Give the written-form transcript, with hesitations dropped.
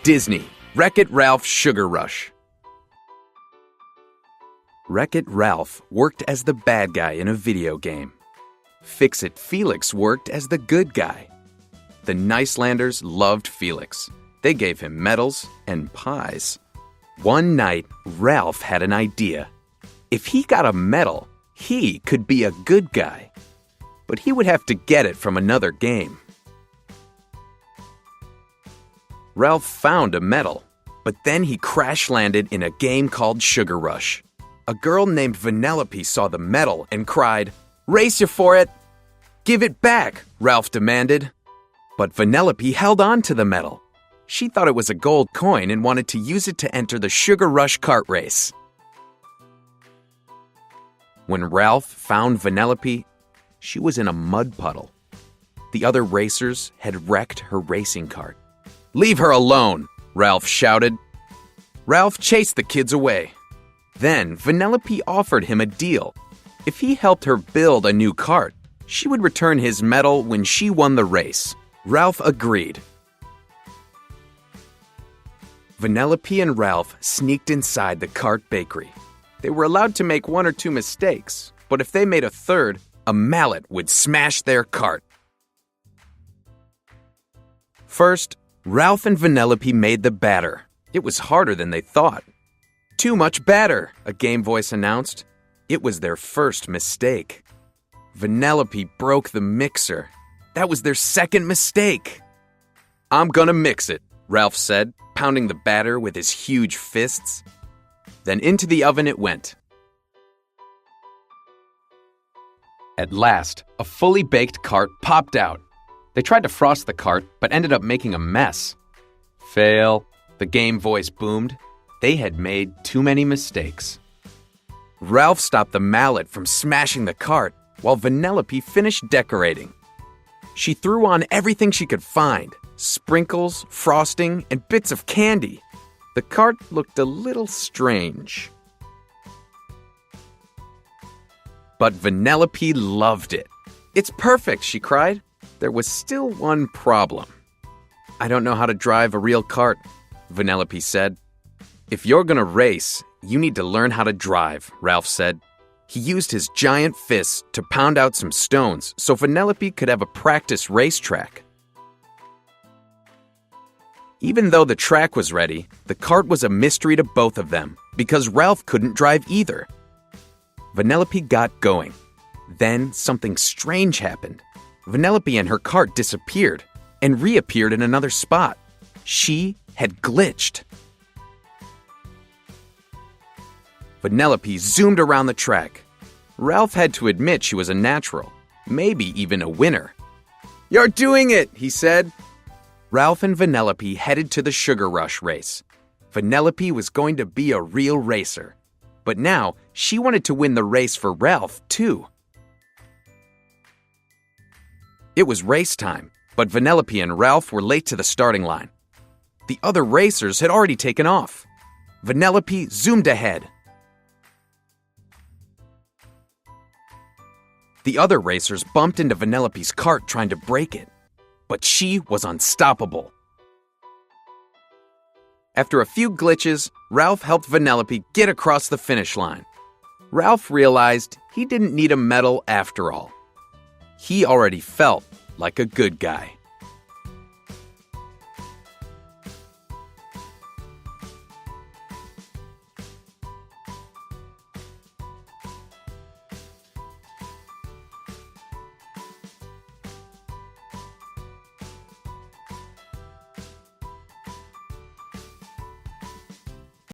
Disney, Wreck-It Ralph's Sugar Rush. Wreck-It Ralph worked as the bad guy in a video game. Fix-It Felix worked as the good guy. The Nicelanders loved Felix. They gave him medals and pies. One night, Ralph had an idea. If he got a medal, he could be a good guy. But he would have to get it from another game. Ralph found a medal, but then he crash-landed in a game called Sugar Rush. A girl named Vanellope saw the medal and cried, "Race you for it!" "Give it back," Ralph demanded. But Vanellope held on to the medal. She thought it was a gold coin and wanted to use it to enter the Sugar Rush kart race. When Ralph found Vanellope, she was in a mud puddle. The other racers had wrecked her racing cart. "Leave her alone," Ralph shouted. Ralph chased the kids away. Then Vanellope offered him a deal. If he helped her build a new cart, she would return his medal when she won the race. Ralph agreed. Vanellope and Ralph sneaked inside the cart bakery. They were allowed to make 1 or 2 mistakes, but if they made a third, a mallet would smash their cart. First, Ralph and Vanellope made the batter. It was harder than they thought. "Too much batter," a game voice announced. It was their first mistake. Vanellope broke the mixer. That was their second mistake. "I'm gonna mix it," Ralph said, pounding the batter with his huge fists. Then into the oven it went. At last, a fully baked cart popped out. They tried to frost the cart, but ended up making a mess. "Fail," the game voice boomed. They had made too many mistakes. Ralph stopped the mallet from smashing the cart while Vanellope finished decorating. She threw on everything she could find: sprinkles, frosting, and bits of candy. The cart looked a little strange. But Vanellope loved it. "It's perfect," she cried. There was still one problem. "I don't know how to drive a real cart," Vanellope said. "If you're gonna race, you need to learn how to drive," Ralph said. He used his giant fists to pound out some stones so Vanellope could have a practice racetrack. Even though the track was ready, the cart was a mystery to both of them because Ralph couldn't drive either. Vanellope got going. Then something strange happened. Vanellope and her cart disappeared and reappeared in another spot. She had glitched. Vanellope zoomed around the track. Ralph had to admit she was a natural, maybe even a winner. "You're doing it," he said. Ralph and Vanellope headed to the Sugar Rush race. Vanellope was going to be a real racer. But now, she wanted to win the race for Ralph, too. It was race time, but Vanellope and Ralph were late to the starting line. The other racers had already taken off. Vanellope zoomed ahead. The other racers bumped into Vanellope's cart trying to break it, but she was unstoppable. After a few glitches, Ralph helped Vanellope get across the finish line. Ralph realized he didn't need a medal after all. He already felt like a good guy.